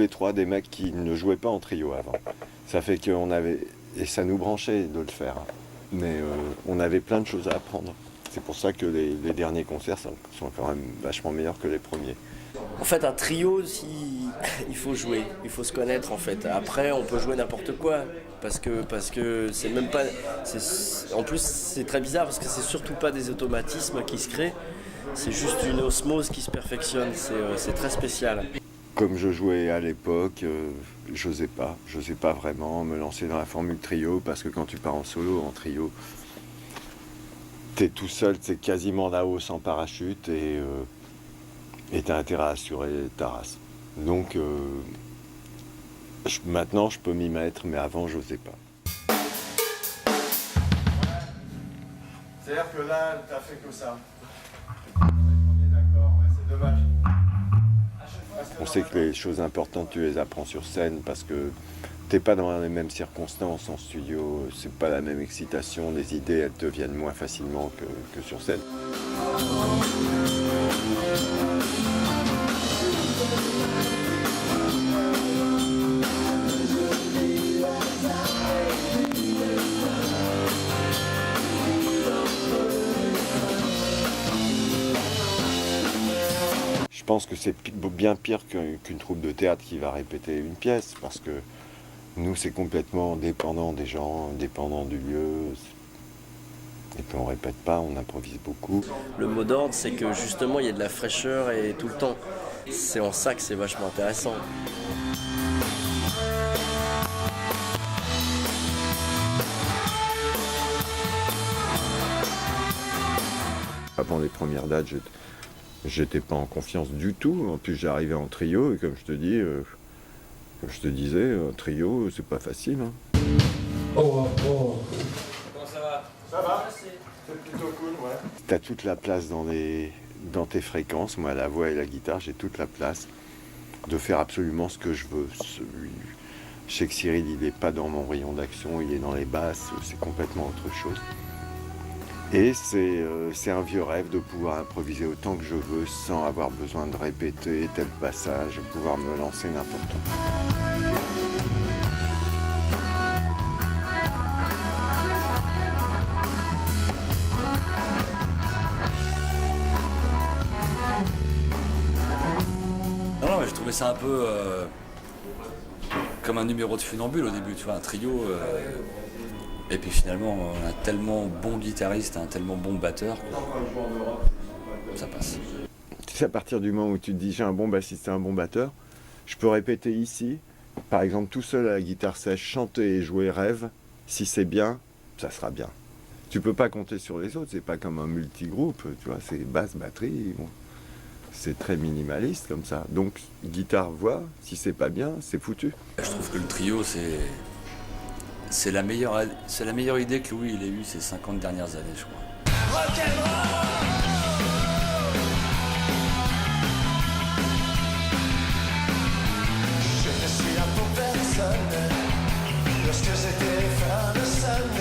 les trois des mecs qui ne jouaient pas en trio avant. Ça fait qu'on avait... Et ça nous branchait de le faire. Mais on avait plein de choses à apprendre. C'est pour ça que les derniers concerts sont quand même vachement meilleurs que les premiers. En fait, un trio, il faut jouer, il faut se connaître en fait. Après, on peut jouer n'importe quoi. Parce que c'est même pas. En plus, c'est très bizarre parce que c'est surtout pas des automatismes qui se créent. C'est juste une osmose qui se perfectionne. C'est très spécial. Comme je jouais à l'époque, j'osais pas vraiment me lancer dans la formule trio parce que quand tu pars en solo, en trio, t'es tout seul, c'est quasiment là-haut sans parachute et t'as intérêt à assurer ta race. Donc maintenant je peux m'y mettre, mais avant j'osais pas. C'est-à-dire que là, t'as fait que ça. D'accord, c'est dommage. On sait que les choses importantes, tu les apprends sur scène parce que t'es pas dans les mêmes circonstances en studio, c'est pas la même excitation, les idées elles te viennent moins facilement que sur scène. Je pense que c'est bien pire qu'une troupe de théâtre qui va répéter une pièce, parce que nous, c'est complètement dépendant des gens, dépendant du lieu. Et puis on répète pas, on improvise beaucoup. Le mot d'ordre, c'est que justement, il y a de la fraîcheur et tout le temps. C'est en ça que c'est vachement intéressant. Avant les premières dates, j'étais pas en confiance du tout. En plus, j'arrivais en trio et comme je te disais, un trio, c'est pas facile. Hein. Oh. Comment ça va? Ça va? C'est plutôt cool, ouais. T'as toute la place dans tes fréquences. Moi, la voix et la guitare, j'ai toute la place de faire absolument ce que je veux. Je sais que Cyril, il n'est pas dans mon rayon d'action, il est dans les basses, c'est complètement autre chose. Et c'est un vieux rêve de pouvoir improviser autant que je veux sans avoir besoin de répéter tel passage, pouvoir me lancer n'importe où. Non, mais je trouvais ça un peu comme un numéro de funambule au début, tu vois, un trio. Et puis finalement, on a un tellement bon guitariste, un tellement bon batteur que ça passe. Tu sais, à partir du moment où tu te dis j'ai un bon bassiste et un bon batteur, je peux répéter ici, par exemple tout seul à la guitare sèche, chanter et jouer Rêve, si c'est bien, ça sera bien. Tu peux pas compter sur les autres, c'est pas comme un multigroupe, tu vois, c'est basse, batterie, bon. C'est très minimaliste comme ça. Donc guitare, voix, si c'est pas bien, c'est foutu. Je trouve que le trio, c'est la meilleure idée que Louis il ait eue ces 50 dernières années, je crois. Je ne suis là pour personne lorsque je téléphone sonne.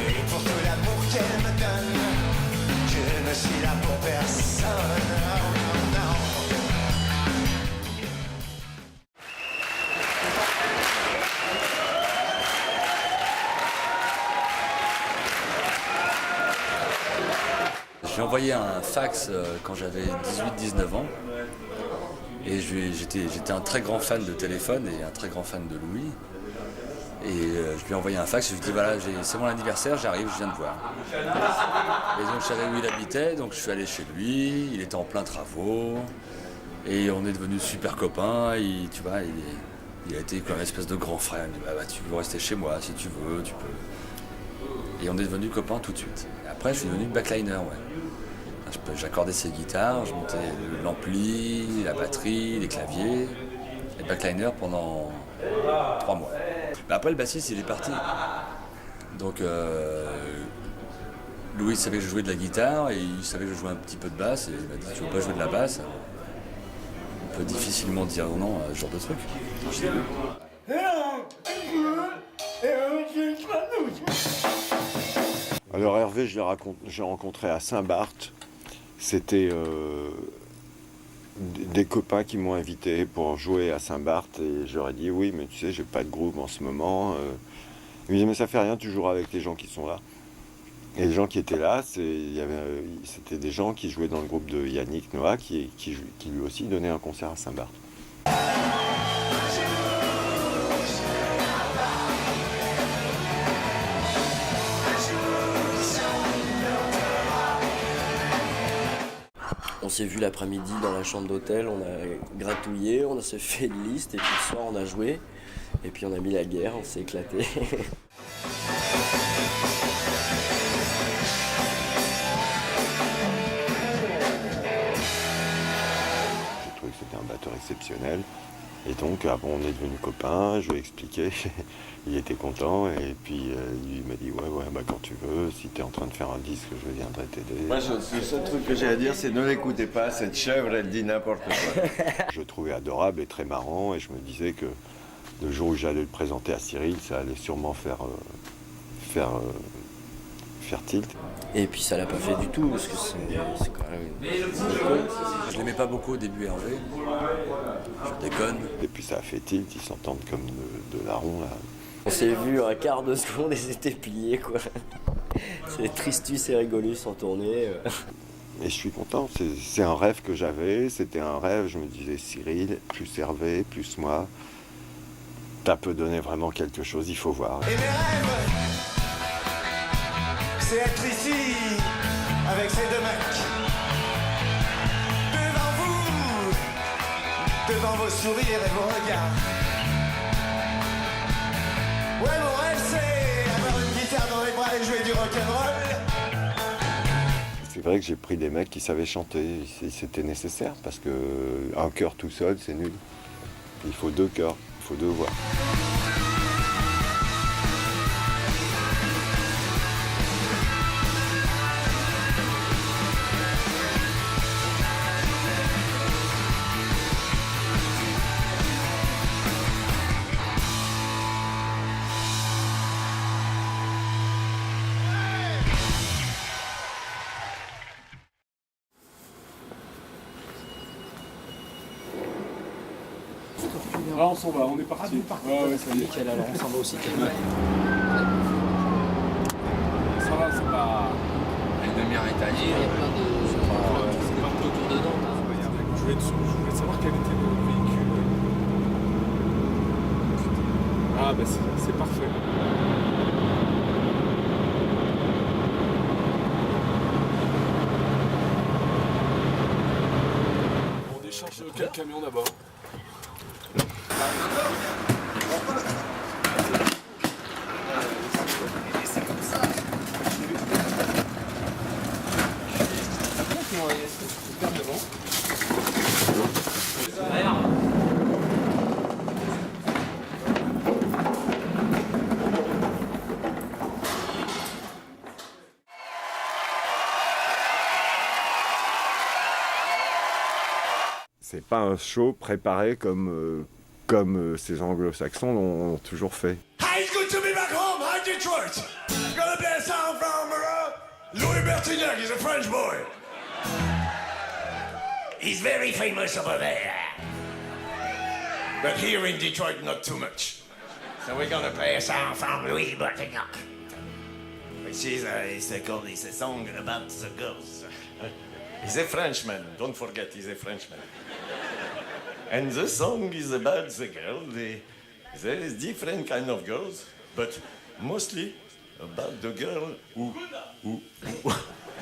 Et pour tout l'amour qu'elle me donne, je ne suis là pour personne. Non, non. J'ai envoyé un fax quand j'avais 18-19 ans. Et j'étais un très grand fan de téléphone et un très grand fan de Louis. Et je lui ai envoyé un fax, je lui ai dit voilà, c'est mon anniversaire, j'arrive, je viens de voir. Et donc je savais où il habitait, donc je suis allé chez lui, il était en plein travaux. Et on est devenus super copains, tu vois, il a été comme une espèce de grand frère. Il me dit tu veux rester chez moi si tu veux, tu peux. Et on est devenus copains tout de suite. Et après je suis devenu backliner, ouais. J'accordais ses guitares, je montais l'ampli, la batterie, les claviers, et backliner pendant 3 mois. Mais après le bassiste il est parti. Donc Louis savait que je jouais de la guitare et il savait que je jouais un petit peu de basse et il m'a dit tu veux pas jouer de la basse? On peut difficilement dire non à ce genre de truc. Alors Hervé, je l'ai rencontré à Saint-Barth. C'était des copains qui m'ont invité pour jouer à Saint-Barth et j'aurais dit oui, mais tu sais, j'ai pas de groupe en ce moment. Ils me disaient mais ça fait rien, tu joueras avec les gens qui sont là. Et les gens qui étaient là, c'était des gens qui jouaient dans le groupe de Yannick Noah qui lui aussi donnait un concert à Saint-Barth. On s'est vu l'après-midi dans la chambre d'hôtel, on a gratouillé, on s'est fait une liste et puis le soir on a joué. Et puis on a mis la guerre, on s'est éclaté. J'ai trouvé que c'était un batteur exceptionnel. Et donc, on est devenus copains, je lui ai expliqué, il était content, et puis il m'a dit ouais, bah, quand tu veux, si tu es en train de faire un disque, je viendrai t'aider. Moi, le seul truc que j'ai à dire, c'est ne l'écoutez pas, cette chèvre, elle dit n'importe quoi. Je le trouvais adorable et très marrant, et je me disais que le jour où j'allais le présenter à Cyril, ça allait sûrement faire tilt. Et puis ça l'a pas fait du tout, parce que c'est quand même... Je l'aimais pas beaucoup au début, Hervé. Je déconne. Et puis ça a fait tilt, ils s'entendent comme de larrons là. On s'est vu un quart de seconde et c'était plié, quoi. C'est Tristus et Rigolus en tournée. Et je suis content, c'est un rêve que j'avais, c'était un rêve, je me disais Cyril, plus Hervé, plus moi, ça peut donner vraiment quelque chose, il faut voir. Et mes rêves, c'est être ici avec ces deux mecs. Devant vous, devant vos sourires et vos regards. Ouais, mon rêve, c'est avoir une guitare dans les bras et jouer du rock'n'roll. C'est vrai que j'ai pris des mecs qui savaient chanter, c'était nécessaire, parce qu'un chœur tout seul, c'est nul. Il faut deux chœurs, il faut deux voix. Ah, on s'en va, on est parti. Ouais, ça y est. Nickel, alors on s'en va aussi. Ça va, c'est pas... Une demi-heure étalée, il y a plein de partout autour de Nantes. Je voulais savoir quel était le véhicule. Ah, bah c'est parfait. On décharge quel camion d'abord? C'est pas un show préparé comme ces anglo-saxons l'ont toujours fait. Hey, it's good to be back home, hi Detroit. Gonna play a song from Louis Bertignac, he's a French boy. He's very famous over there. But here in Detroit, not too much. So we're gonna play a song from Louis Bertignac. Which is it's a song about the girls. He's a Frenchman, don't forget he's a Frenchman. And the song is about the girl. There is different kind of girls, but mostly about the girl who...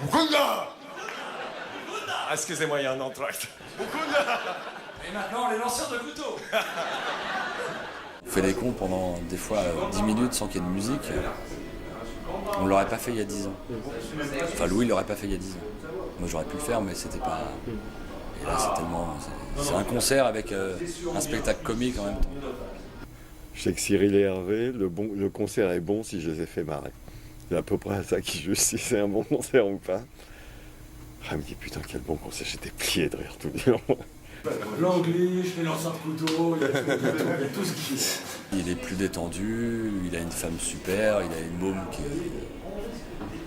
Mukunda! Excusez-moi, il y a un entracte. Mukunda! Et maintenant, les lanceurs de couteaux. On fait les cons pendant des fois 10 minutes sans qu'il y ait de musique. On ne l'aurait pas fait il y a 10 ans. Enfin, Louis ne l'aurait pas fait il y a 10 ans. Moi, j'aurais pu le faire, mais c'était pas... Et là, c'est tellement... C'est un concert avec un spectacle comique en même temps. Je sais que Cyril et Hervé, le concert est bon si je les ai fait marrer. C'est à peu près à ça qui juge si c'est un bon concert ou pas. Ah, il me dit putain quel bon concert, j'étais plié de rire tout le long. L'anglais, les lanceurs de couteaux, il y a tout ce qui... Il est plus détendu, il a une femme super, il a une môme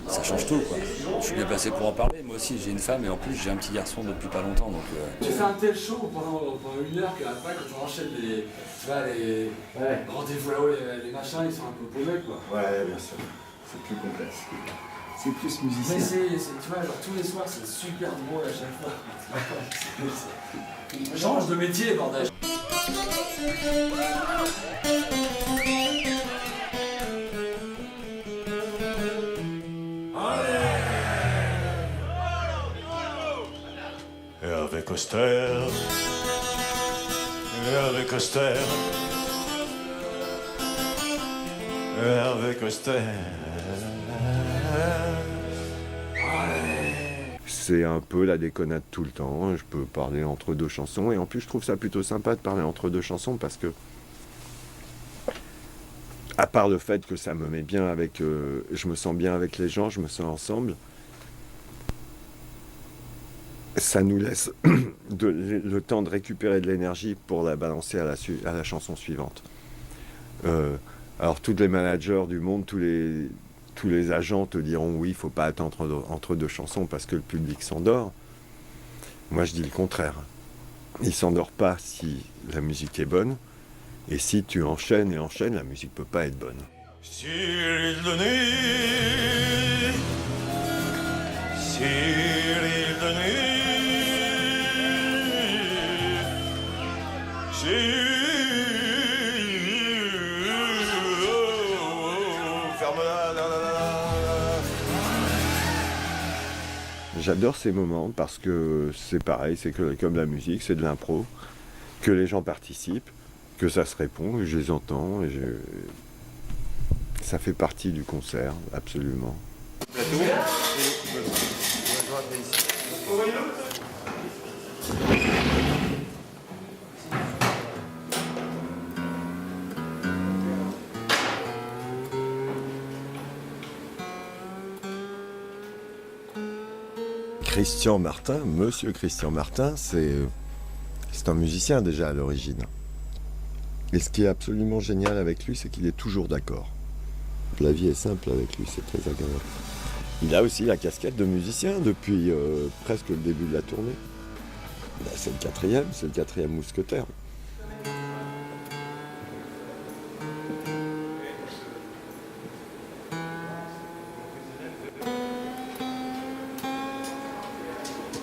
ça change tout, quoi. Je suis bien placé pour en parler. Moi aussi, j'ai une femme et en plus, j'ai un petit garçon depuis pas longtemps. Donc, Tu fais un tel show pendant 1 heure qu'après, quand tu enchaînes les rendez-vous là-haut, les machins, ils sont un peu paumés, quoi. Ouais, bien sûr. C'est plus complexe. C'est plus musicien. Mais tu vois, genre tous les soirs, c'est super drôle à chaque fois. Change de métier, bordel. Hervé Coster, Hervé Coster, Hervé Coster. C'est un peu la déconnade tout le temps. Je peux parler entre deux chansons. Et en plus, je trouve ça plutôt sympa de parler entre deux chansons parce que, à part le fait que ça me met bien avec... je me sens bien avec les gens, je me sens ensemble. Ça nous laisse le temps de récupérer de l'énergie pour la balancer à la chanson suivante. Alors, tous les managers du monde, tous les agents te diront oui, il ne faut pas attendre entre deux chansons parce que le public s'endort. Moi, je dis le contraire. Il ne s'endort pas si la musique est bonne. Et si tu enchaînes et enchaînes, la musique ne peut pas être bonne. Cyril Denis, Cyril Denis, ferme-la, la, la, la, la. J'adore ces moments parce que c'est pareil, c'est que comme la musique, c'est de l'impro, que les gens participent, que ça se répond, que je les entends, et ça fait partie du concert, absolument. Christian Martin, Monsieur Christian Martin, c'est un musicien déjà à l'origine. Et ce qui est absolument génial avec lui, c'est qu'il est toujours d'accord. La vie est simple avec lui, c'est très agréable. Il a aussi la casquette de musicien depuis presque le début de la tournée. Là, c'est le quatrième mousquetaire.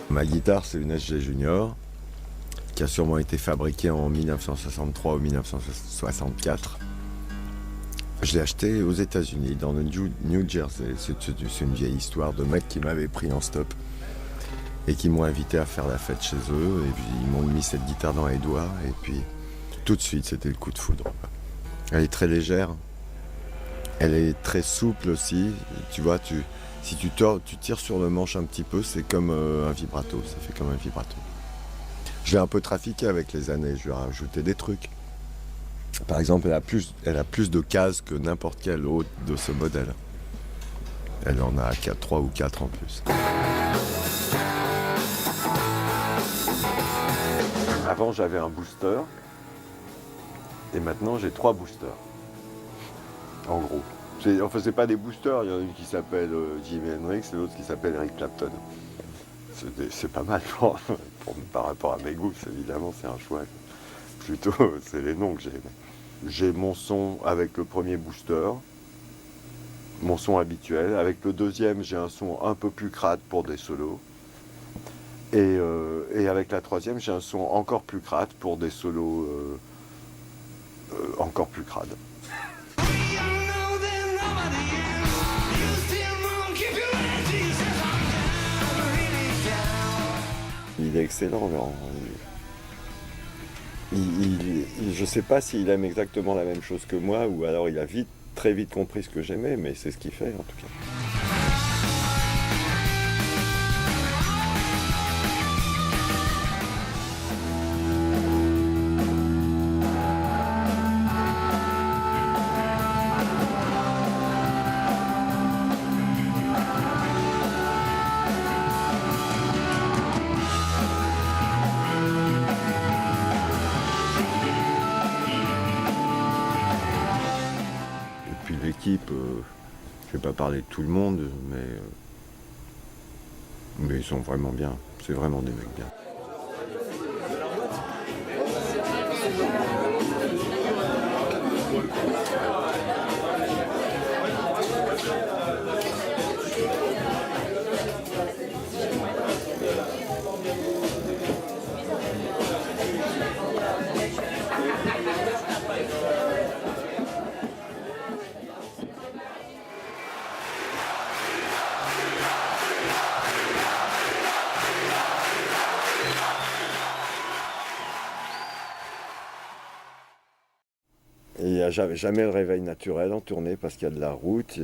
Ma guitare, c'est une SG Junior, qui a sûrement été fabriquée en 1963 ou 1964. Je l'ai acheté aux États-Unis, dans le New Jersey. C'est une vieille histoire de mecs qui m'avaient pris en stop et qui m'ont invité à faire la fête chez eux. Et puis ils m'ont mis cette guitare dans les doigts. Et puis tout de suite, c'était le coup de foudre. Elle est très légère. Elle est très souple aussi. Tu vois, si tu tires sur le manche un petit peu, c'est comme un vibrato. Ça fait comme un vibrato. Je l'ai un peu trafiqué avec les années. Je lui ai rajouté des trucs. Par exemple, elle a plus de cases que n'importe quel autre de ce modèle. Elle en a 3 ou 4 en plus. Avant, j'avais un booster. Et maintenant, j'ai 3 boosters. En gros. Enfin, c'est pas des boosters. Il y en a une qui s'appelle Jimi Hendrix et l'autre qui s'appelle Eric Clapton. C'est pas mal par rapport à mes goûts, évidemment, c'est un choix. Plutôt, c'est les noms que j'ai. J'ai mon son avec le premier booster, mon son habituel. Avec le deuxième, j'ai un son un peu plus crade pour des solos. Et avec la troisième, j'ai un son encore plus crade pour des solos encore plus crades. Il est excellent, Laurent. Je ne sais pas s'il aime exactement la même chose que moi, ou alors il a très vite compris ce que j'aimais, mais c'est ce qu'il fait en tout cas. L'équipe, Je vais pas parler de tout le monde, mais ils sont vraiment bien. C'est vraiment des mecs bien. Il n'y a jamais le réveil naturel en tournée parce qu'il y a de la route.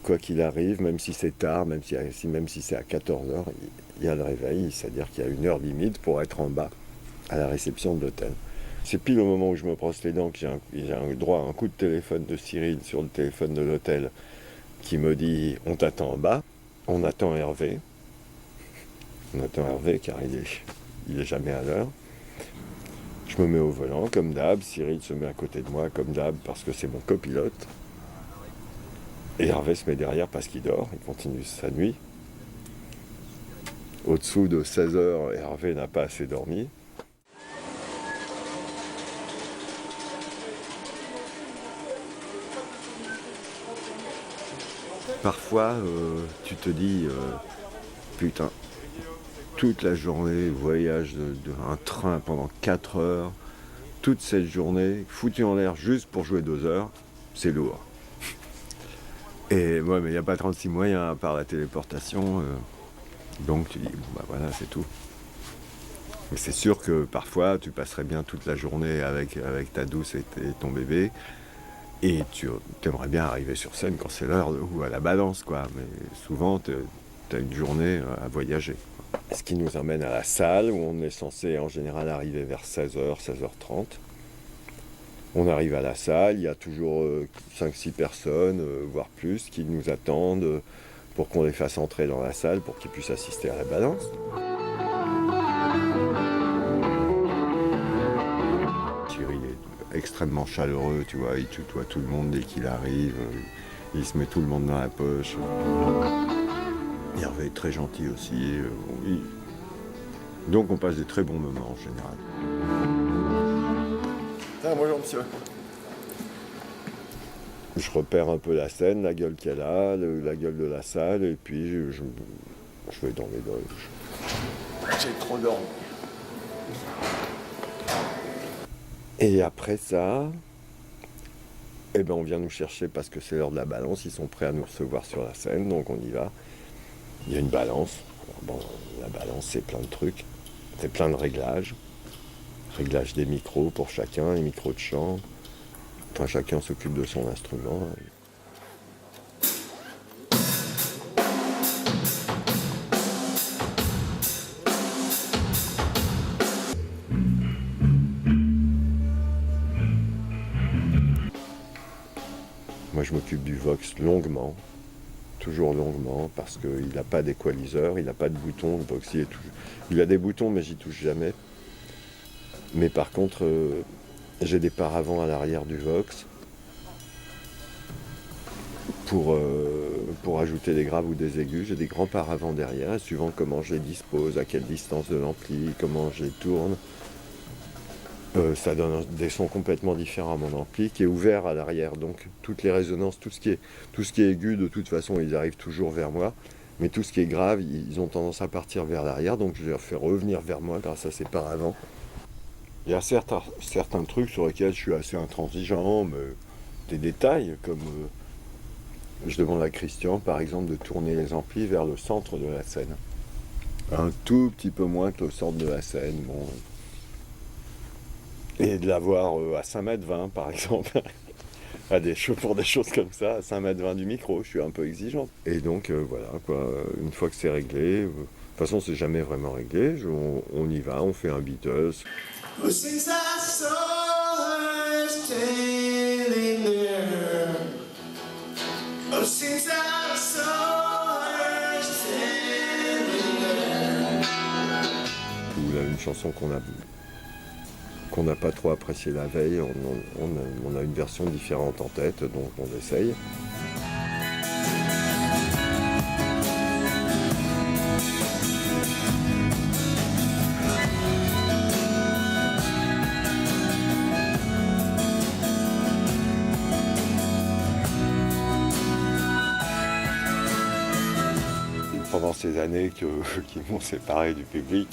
Quoi qu'il arrive, même si c'est tard, même si c'est à 14h, il y a le réveil. C'est-à-dire qu'il y a une heure limite pour être en bas à la réception de l'hôtel. C'est pile au moment où je me brosse les dents que j'ai un droit à un coup de téléphone de Cyril sur le téléphone de l'hôtel qui me dit « On t'attend en bas ». On attend Hervé. On attend Hervé car il est jamais à l'heure. Je me mets au volant, comme d'hab. Cyril se met à côté de moi, comme d'hab, parce que c'est mon copilote. Et Hervé se met derrière parce qu'il dort, il continue sa nuit. Au-dessous de 16h, Hervé n'a pas assez dormi. Parfois, tu te dis, putain, toute la journée, voyage d'un train pendant 4 heures, toute cette journée, foutu en l'air juste pour jouer 2 heures, c'est lourd. Et moi, mais il n'y a pas 36 moyens à part la téléportation, donc tu dis, bon, bah voilà, c'est tout. Mais c'est sûr que parfois, tu passerais bien toute la journée avec ta douce et ton bébé, et tu aimerais bien arriver sur scène quand c'est l'heure ou à la balance, quoi. Mais souvent, tu as une journée à voyager. Ce qui nous emmène à la salle où on est censé en général arriver vers 16h, 16h30. On arrive à la salle, il y a toujours 5-6 personnes, voire plus, qui nous attendent pour qu'on les fasse entrer dans la salle pour qu'ils puissent assister à la balance. Cyril est extrêmement chaleureux, tu vois, il tutoie tout le monde dès qu'il arrive, il se met tout le monde dans la poche. Hervé est très gentil aussi. Donc on passe des très bons moments en général. Bonjour monsieur. Je repère un peu la scène, la gueule qu'elle a, la gueule de la salle, et puis je vais dans les loges. J'ai trop dormi. Et après ça, eh ben on vient nous chercher parce que c'est l'heure de la balance, ils sont prêts à nous recevoir sur la scène, donc on y va. Il y a une balance. Alors bon, la balance, c'est plein de trucs. C'est plein de réglages. Réglage des micros pour chacun, les micros de chant. Enfin, chacun s'occupe de son instrument. Moi, je m'occupe du Vox longuement. Toujours longuement, parce qu'il n'a pas d'équaliseur, il n'a pas de bouton. Le Vox, il a des boutons, mais j'y touche jamais. Mais par contre, j'ai des paravents à l'arrière du Vox pour ajouter des graves ou des aigus. J'ai des grands paravents derrière, suivant comment je les dispose, à quelle distance de l'ampli, comment je les tourne. Ça donne des sons complètement différents à mon ampli, qui est ouvert à l'arrière. Donc toutes les résonances, tout ce qui est aigu, de toute façon, ils arrivent toujours vers moi. Mais tout ce qui est grave, ils ont tendance à partir vers l'arrière. Donc je les fais revenir vers moi grâce à ces paravents. Il y a certains trucs sur lesquels je suis assez intransigeant, mais des détails, comme je demande à Christian, par exemple, de tourner les amplis vers le centre de la scène. Un tout petit peu moins que le centre de la scène. Bon. Et de l'avoir à 5,20 m, par exemple. Pour des choses comme ça, à 5,20 m du micro, je suis un peu exigeant. Et donc, voilà, quoi. Une fois que c'est réglé, de toute façon, c'est jamais vraiment réglé. On y va, on fait un Beatles. Since I saw her standing there, oh, since I saw her standing there. Ou là, une chanson qu'on n'a pas trop appréciée la veille, on a une version différente en tête, donc on essaye. pendant ces années qui m'ont séparé du public,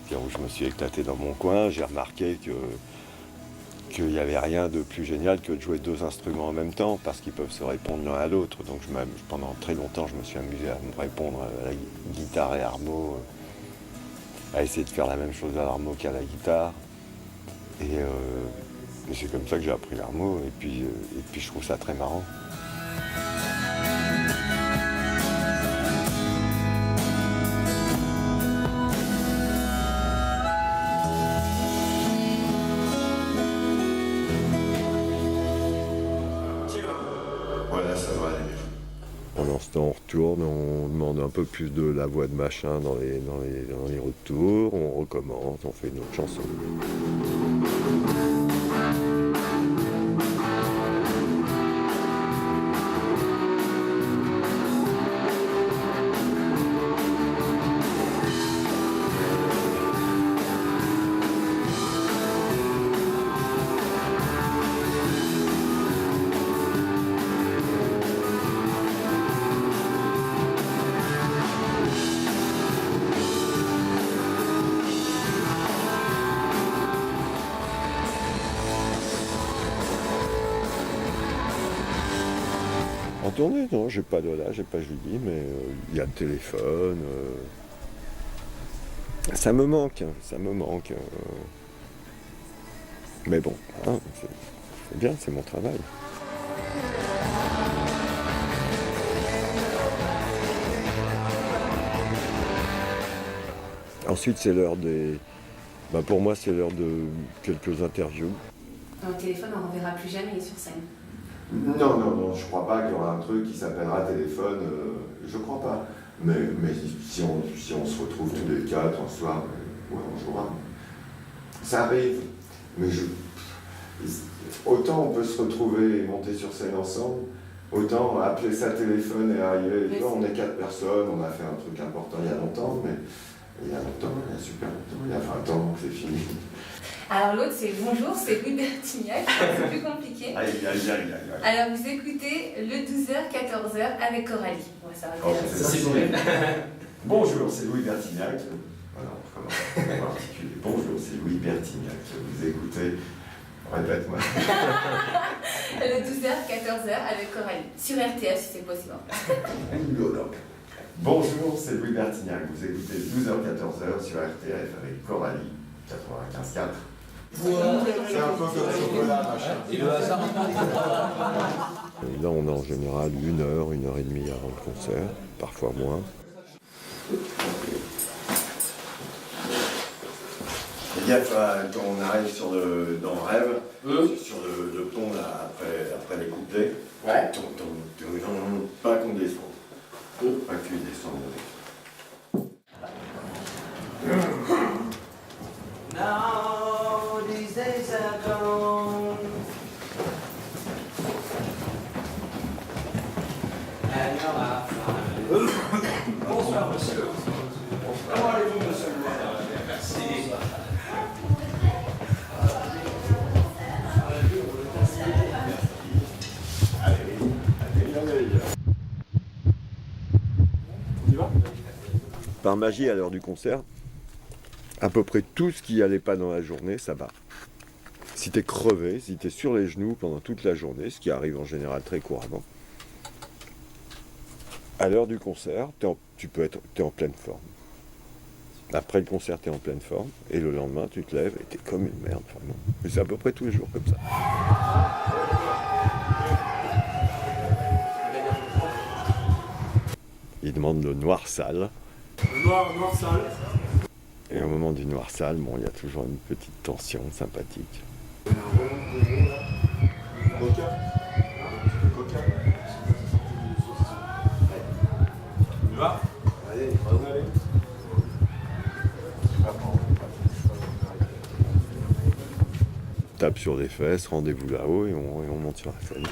c'est-à-dire où je me suis éclaté dans mon coin, j'ai remarqué qu'il n'y avait rien de plus génial que de jouer 2 instruments en même temps, parce qu'ils peuvent se répondre l'un à l'autre. Donc pendant très longtemps, je me suis amusé à me répondre à la guitare et harmo, à essayer de faire la même chose à l'harmo qu'à la guitare. Et c'est comme ça que j'ai appris l'harmo, et puis je trouve ça très marrant. Voilà, ça va aller. Pendant ce temps, on retourne, on demande un peu plus de la voix de machin dans les retours, on recommence, on fait une autre chanson. En tournée, non, j'ai pas Lola, j'ai pas Julie, mais il y a le téléphone. Ça me manque, ça me manque. Mais bon, hein, c'est bien, c'est mon travail. Ensuite, c'est l'heure des... pour moi, c'est l'heure de quelques interviews. Dans le téléphone, on ne reverra plus jamais sur scène. Non, je crois pas qu'il y aura un truc qui s'appellera téléphone, je crois pas. Mais si on se retrouve tous les 4 un soir, ouais, on jouera. Ça arrive, mais autant on peut se retrouver et monter sur scène ensemble, autant appeler ça téléphone et arriver, on est 4 personnes, on a fait un truc important il y a longtemps, mais il y a super longtemps, il y a 20 ans, c'est fini. Alors l'autre, c'est bonjour, c'est Louis Bertignac, c'est plus compliqué. Alors vous écoutez le 12h-14h avec Coralie. Ouais, ça va bien. C'est bon. Bonjour, c'est Louis Bertignac. Voilà, on recommence. On va articuler. Bonjour, c'est Louis Bertignac. Vous écoutez, répète-moi. Le 12h-14h avec Coralie. Sur RTF si c'est possible. Bonjour, c'est Louis Bertignac. Vous écoutez 12h-14h sur RTF avec Coralie 95.4. C'est un peu comme chocolat, machin. Et le hasard. Là, on a en général 1 heure, 1h30 avant le concert, parfois moins. Fais gaffe quand on arrive dans le rêve, sur le pont là, après les couplets, pas qu'on descende. Pas qu'il descende. Now these days are gone, and now I find. Bonsoir monsieur. Comment allez-vous monsieur le maire? Merci. On y va? Par magie, à l'heure du concert, à peu près tout ce qui allait pas dans la journée, ça va. Si t'es crevé, si t'es sur les genoux pendant toute la journée, ce qui arrive en général très couramment, à l'heure du concert, t'es en pleine forme. Après le concert, t'es en pleine forme, et le lendemain, tu te lèves et t'es comme une merde, vraiment. Mais c'est à peu près tous les jours comme ça. Il demande le noir sale. Le noir sale. Et au moment du noir sale, bon, il y a toujours une petite tension sympathique. Coca. On y va? Allez. Tape sur les fesses, rendez-vous là-haut et on monte sur la scène.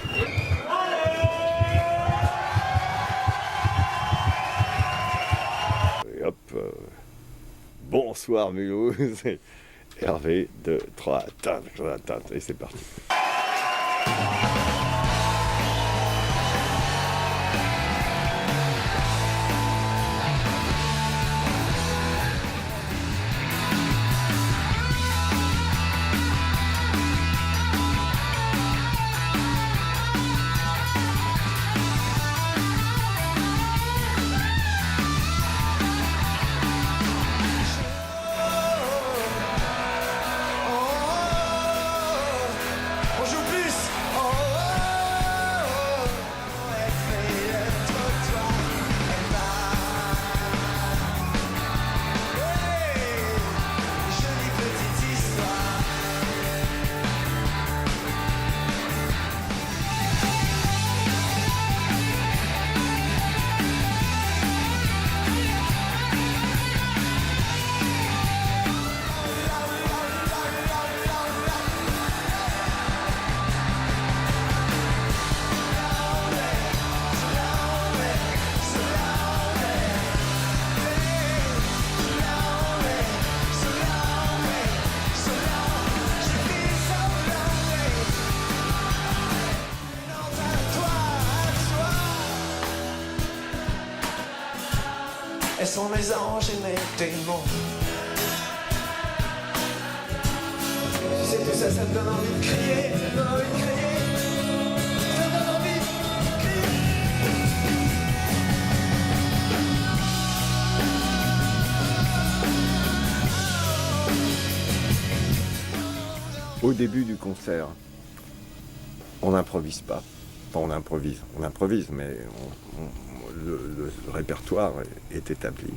Et hop, bonsoir Mulhouse, c'est Hervé, 2, 3, et c'est parti. sont mes anges et mes démons. Tu sais, tout ça, ça me donne envie de crier, ça me donne envie de crier, ça me donne envie de crier. Au début du concert, on n'improvise pas. Enfin, on improvise, mais le répertoire est établi.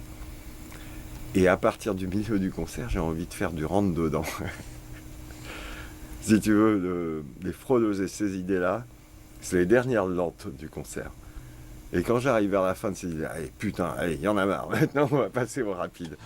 Et à partir du milieu du concert, j'ai envie de faire du rentre-dedans. Si tu veux, les fraudeuses et ces idées-là, c'est les dernières lentes du concert. Et quand j'arrive vers la fin de ces idées, allez, putain, allez, il y en a marre, maintenant on va passer au rapide.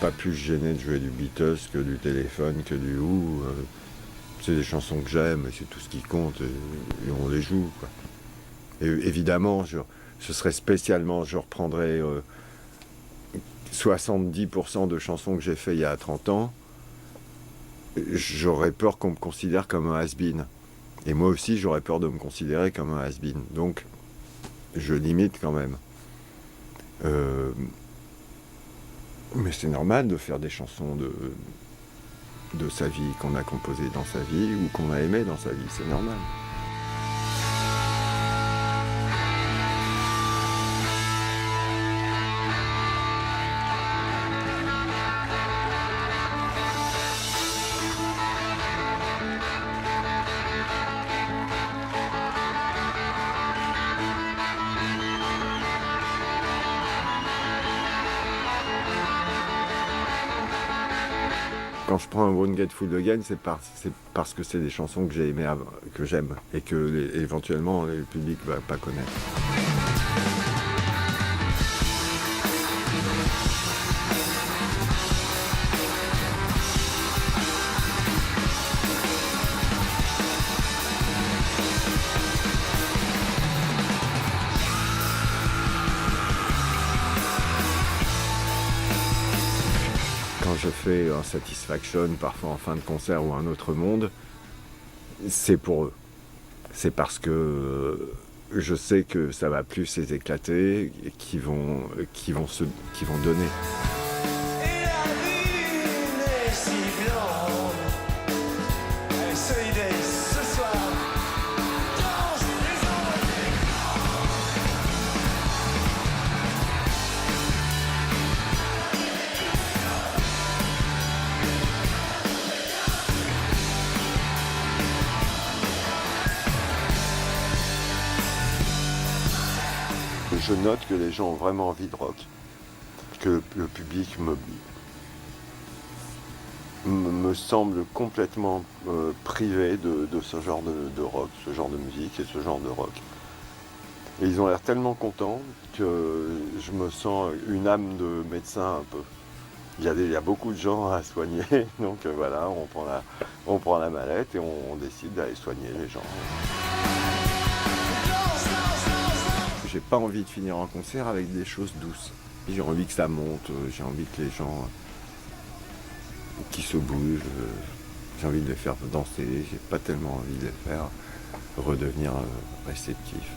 Pas plus gêné de jouer du Beatles que du Téléphone, que du Who. C'est des chansons que j'aime et c'est tout ce qui compte et on les joue, quoi. Et évidemment, ce serait spécialement, je reprendrais 70% de chansons que j'ai fait il y a 30 ans. J'aurais peur qu'on me considère comme un has-been. Et moi aussi, j'aurais peur de me considérer comme un has-been. Donc, je limite quand même. Mais c'est normal de faire des chansons de sa vie, qu'on a composées dans sa vie ou qu'on a aimé dans sa vie, c'est normal. Quand je prends un Won't Get Fooled Again, c'est parce que c'est des chansons que j'ai aimées, que j'aime et que éventuellement le public va pas connaître. Quand je fais un Satisfaction, parfois en fin de concert ou un autre monde, c'est pour eux. C'est parce que je sais que ça va plus les éclater et qu'ils vont donner. Et la lune est si blonde, elle se idée ce soir, danse les ombres. Je note que les gens ont vraiment envie de rock, que le public me semble complètement privé de ce genre de rock, ce genre de musique et ce genre de rock. Et ils ont l'air tellement contents que je me sens une âme de médecin un peu. Il y a beaucoup de gens à soigner, donc voilà, on prend la mallette et on décide d'aller soigner les gens. J'ai pas envie de finir un concert avec des choses douces. J'ai envie que ça monte, j'ai envie que les gens qui se bougent, j'ai envie de les faire danser, j'ai pas tellement envie de les faire redevenir réceptifs.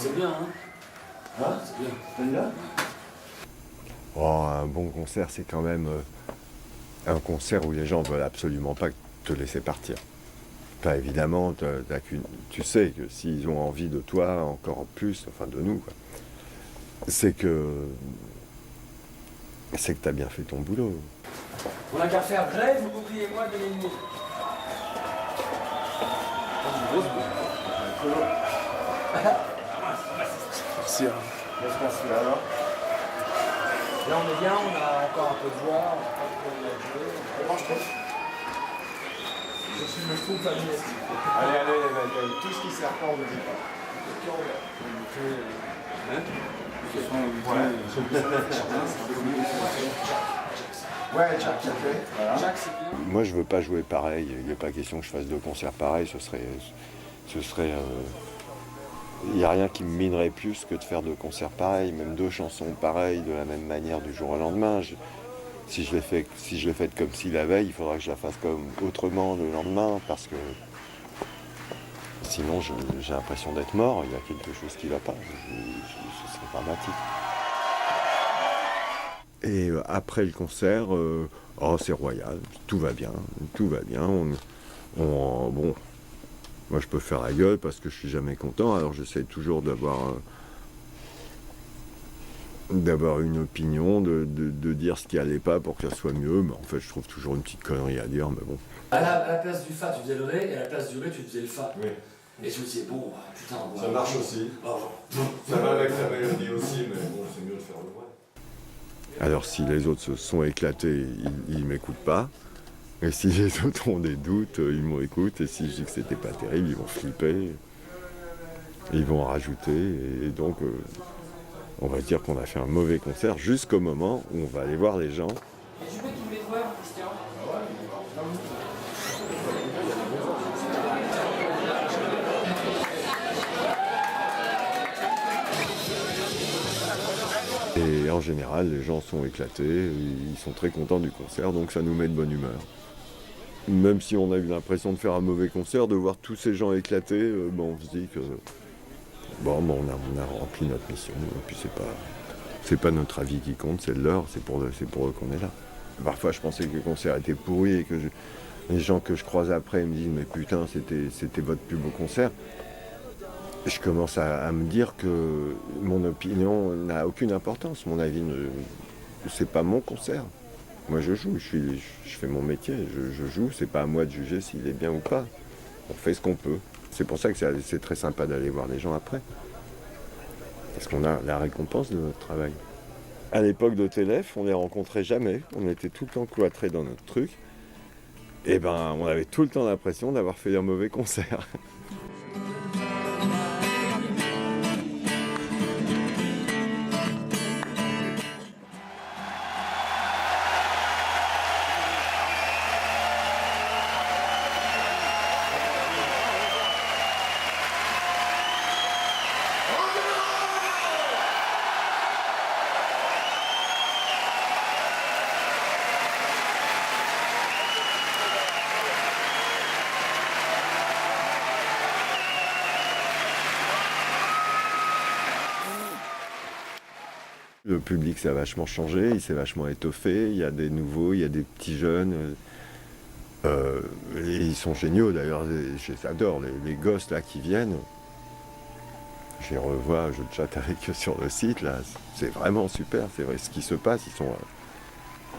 C'est bien, hein. Hein? C'est bien. T'es là? Oh, un bon concert, c'est quand même un concert où les gens veulent absolument pas te laisser partir. Enfin, évidemment, tu sais que s'ils ont envie de toi, encore plus, enfin de nous, quoi, c'est que t'as bien fait ton boulot. On n'a qu'à faire grève, oubliez-moi 2 minutes. Merci. Qu'est-ce qu'on se fait alors? Là on est bien, on a encore un peu de voix, on a pas de problème à jouer. On mange trop. Je suis le fou familier. Allez, tout ce qui sert pas, on ne dit pas. Ouais, Jack, voilà. Jack, c'est bien. Moi, je veux pas jouer pareil. Il n'est pas question que je fasse 2 concerts pareils. Ce serait il n'y a rien qui me minerait plus que de faire 2 concerts pareils, même 2 chansons pareilles de la même manière du jour au lendemain. Si je l'ai faite comme si la veille, il faudra que je la fasse comme autrement le lendemain, parce que sinon j'ai l'impression d'être mort. Il y a quelque chose qui ne va pas. Ce serait dramatique. Et après le concert, c'est royal, tout va bien. Bon, moi je peux faire la gueule parce que je suis jamais content, alors j'essaie toujours d'avoir une opinion, de dire ce qui allait pas pour que ça soit mieux, mais en fait je trouve toujours une petite connerie à dire, mais bon. À la place du fa, tu faisais le ré, et à la place du ré, tu faisais le fa. Oui. Et je me disais, bon, putain, Ça marche aussi. Ça va avec la mélodie aussi, mais bon, c'est mieux de faire le vrai. Alors si les autres se sont éclatés, ils m'écoutent pas. Et si les autres ont des doutes, ils m'écoutent. Et si je dis que c'était pas terrible, ils vont flipper. Ils vont en rajouter. Et donc, on va dire qu'on a fait un mauvais concert jusqu'au moment où on va aller voir les gens. Et en général, les gens sont éclatés, ils sont très contents du concert, donc ça nous met de bonne humeur. Même si on a eu l'impression de faire un mauvais concert, de voir tous ces gens éclatés, on se dit que on a rempli notre mission. Et puis c'est pas notre avis qui compte, c'est leur, c'est pour eux qu'on est là. Parfois, je pensais que le concert était pourri et que les gens que je croise après me disent mais putain, c'était votre plus beau concert. Je commence à me dire que mon opinion n'a aucune importance. Mon avis, c'est pas mon concert. Moi, je joue, je fais mon métier, je joue. C'est pas à moi de juger s'il est bien ou pas. On fait ce qu'on peut. C'est pour ça que c'est très sympa d'aller voir les gens après. Parce qu'on a la récompense de notre travail. À l'époque de Télèf, on ne les rencontrait jamais. On était tout le temps cloîtrés dans notre truc. Et on avait tout le temps l'impression d'avoir fait un mauvais concert. Le public, ça a vachement changé, il s'est vachement étoffé, il y a des nouveaux, il y a des petits jeunes. Et ils sont géniaux d'ailleurs, j'adore les gosses là qui viennent. Je les revois, je chatte avec eux sur le site, là, c'est vraiment super, c'est vrai ce qui se passe,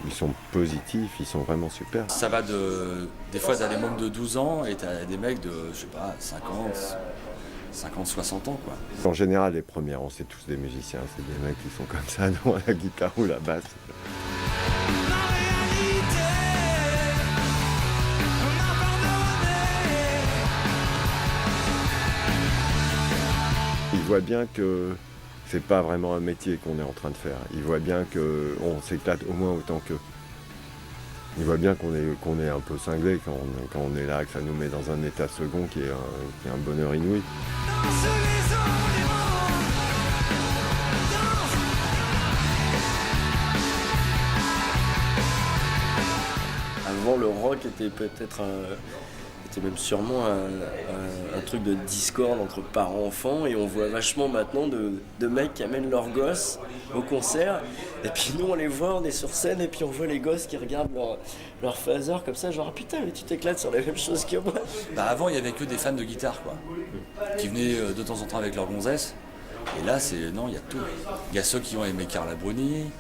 ils sont positifs, ils sont vraiment super. Ça va des fois t'as des mômes de 12 ans et t'as des mecs de, 50, 60 ans quoi. En général, les premiers rangs, c'est tous des musiciens, c'est des mecs qui sont comme ça, devant la guitare ou la basse. Ils voient bien que c'est pas vraiment un métier qu'on est en train de faire. Ils voient bien qu'on s'éclate au moins autant qu'eux. Ils voient bien qu'on est un peu cinglé quand on est là, que ça nous met dans un état second qui est un bonheur inouï. Avant, le rock était peut-être c'était même sûrement un truc de discorde entre parents-enfants, et on voit vachement maintenant de mecs qui amènent leurs gosses au concert, et puis nous on les voit, on est sur scène, et puis on voit les gosses qui regardent leur phaser comme ça, genre putain mais tu t'éclates sur les mêmes choses que moi. Bah avant il y avait que des fans de guitare quoi, qui venaient de temps en temps avec leur gonzesse. Et là non, il y a tout. Il y a ceux qui ont aimé Carla Bruni,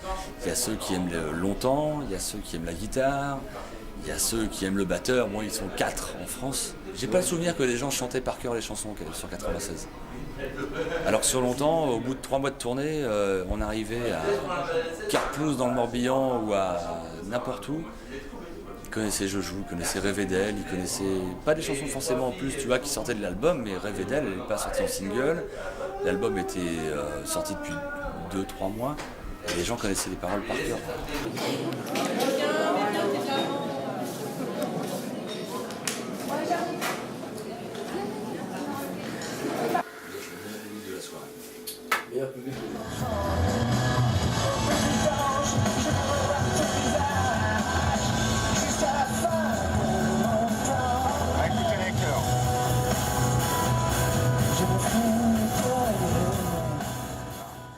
il y a ceux qui aiment longtemps, il y a ceux qui aiment la guitare, il y a ceux qui aiment le batteur. Moi ils sont 4 en France. J'ai pas le souvenir que les gens chantaient par cœur les chansons sur 96. Alors que sur longtemps, au bout de 3 mois de tournée, on arrivait à Carplouse dans le Morbihan ou à n'importe où. Ils connaissaient Je joue, ils connaissaient Rêver d'elle, ils connaissaient pas des chansons forcément en plus, tu vois, qui sortaient de l'album, mais Rêver d'elle, elle n'est pas sortie en single. L'album était sorti depuis 2-3 mois, et les gens connaissaient les paroles par cœur.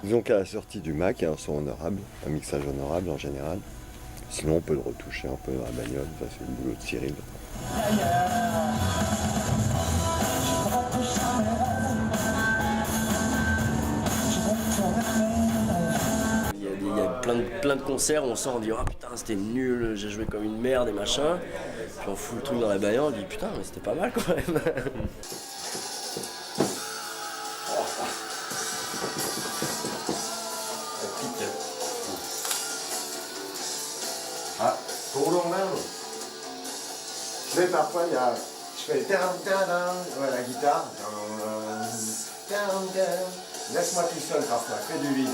Disons qu'à la sortie du Mac, il y a un son honorable, un mixage honorable en général. Sinon, on peut le retoucher un peu dans la bagnole, ça c'est le boulot de Cyril. Il y a plein de concerts où on sort, on dit oh putain c'était nul, j'ai joué comme une merde et machin. Puis on fout le truc dans la bagnole, on dit putain mais c'était pas mal quand même. Ah, pour l'homme, je fais parfois, je fais ouais, la guitare. Laisse-moi tout seul parfois, fais du vide.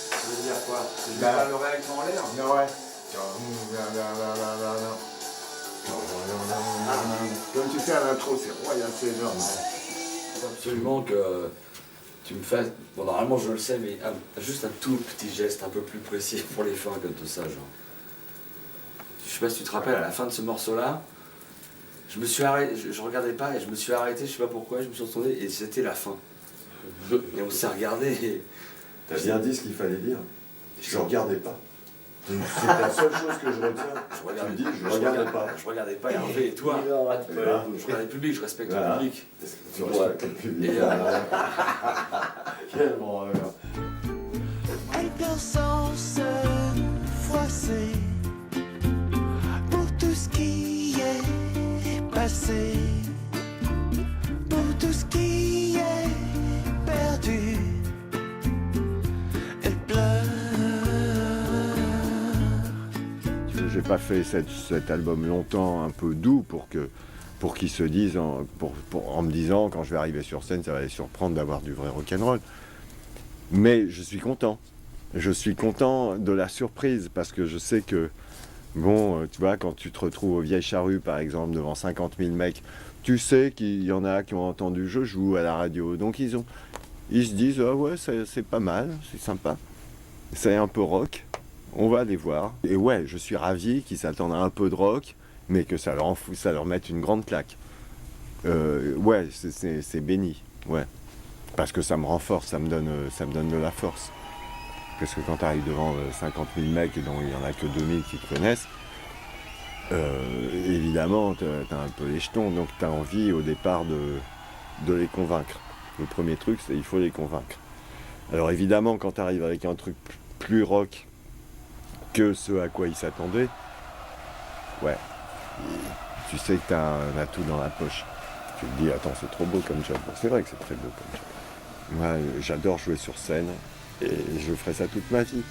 Ça veut dire quoi? C'est juste Bah, pas l'oreille en l'air? Non, ouais. Comme tu fais à l'intro, c'est royal, c'est énorme. Il faut absolument que tu me fasses. Bon, normalement je le sais, mais juste un tout petit geste un peu plus précis pour les fins comme tout ça, genre. Je sais pas si tu te rappelles, à la fin de ce morceau-là, je me suis arrêté, je regardais pas et je me suis arrêté, je sais pas pourquoi, je me suis retourné et c'était la fin. Et on s'est regardé et. T'as bien dit ce qu'il fallait dire. Je regardais pas. C'est la seule chose que je retiens. Je regardais pas. Je regardais pas Hervé et toi. Je regardais le public, je respecte le public. Tu respectes le public. Quel bon rêve. Elle pleure sans se froisser pour tout ce qui est passé, pour tout ce qui est perdu. Elle pleure. J'ai pas fait cet album longtemps, un peu doux, pour qu'ils se disent, en me disant, quand je vais arriver sur scène, ça va les surprendre d'avoir du vrai rock'n'roll. Mais je suis content. Je suis content de la surprise, parce que je sais que, bon, tu vois, quand tu te retrouves aux Vieilles Charrues, par exemple, devant 50 000 mecs, tu sais qu'il y en a qui ont entendu Je joue à la radio. Donc ils se disent, ah ouais, c'est pas mal, c'est sympa. C'est un peu rock. On va aller voir. Et ouais, je suis ravi qu'ils s'attendent à un peu de rock, mais que ça leur mette une grande claque. Ouais, c'est béni, ouais. Parce que ça me renforce, ça me donne de la force. Parce que quand tu arrives devant 50 000 mecs et dont il n'y en a que 2000 qui te connaissent, évidemment, tu as un peu les jetons, donc tu as envie au départ de les convaincre. Le premier truc, c'est qu'il faut les convaincre. Alors évidemment, quand tu arrives avec un truc plus rock que ce à quoi ils s'attendaient, ouais, tu sais que tu as un atout dans la poche. Tu te dis, attends, c'est trop beau comme job. C'est vrai que c'est très beau comme job. Moi, j'adore jouer sur scène et je ferai ça toute ma vie.